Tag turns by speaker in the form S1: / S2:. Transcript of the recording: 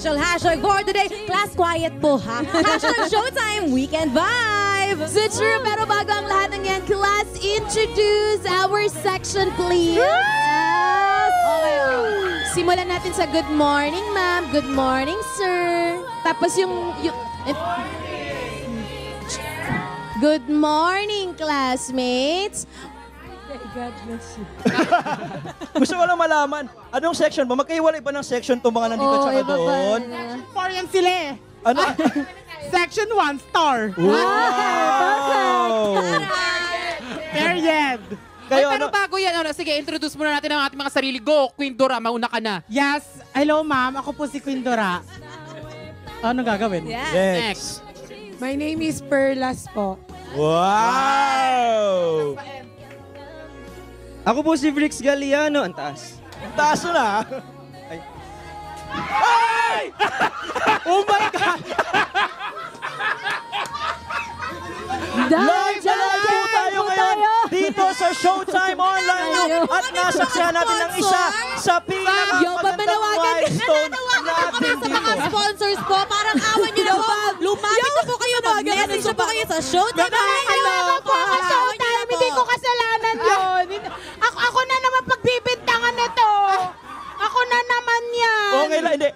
S1: official hashtag for today. Class quiet po ha. Hashtag Showtime Weekend Vibe.
S2: So true, pero bago ang lahat ng yan, class, introduce our section, please. Yes. Okay. Simulan natin sa good morning, ma'am. Good morning, sir. Tapos yung good morning, classmates. God bless you.
S3: Gusto ko lang malaman, anong section ba? Magkaiwalay ba ng section itong mga nandito at saka doon?
S4: Section 4 yan sila eh.
S3: Ano?
S4: Section 1, star.
S3: Wow!
S4: Period.
S3: Kayo,
S5: Pero
S3: ano?
S5: bago yan, sige, introduce muna natin ang ating mga sarili. Go, Queen Dora, mauna ka na.
S4: Yes. Hello, ma'am. Ako po si Queen Dora. Ano gagawin?
S3: Next.
S6: My name is Perlas po.
S3: Wow!
S7: Ako po si Brix Galliano. Ang taas.
S3: Ang taas na. Ay! Ay! Oh my God! Live na live po tayo ngayon dito sa Showtime Online at nasaksihan natin ang isa sa pinakamagandang milestone natin
S1: Sa mga
S3: dito.
S1: sponsors po, parang awan nyo na po. Lumapit na po kayo, mag-message na po kayo sa Showtime.
S4: Showtime, hindi ko kasalanan yun. Ako na naman pagbibintangan nito. Ako na naman yan.
S3: Okay lang, hindi.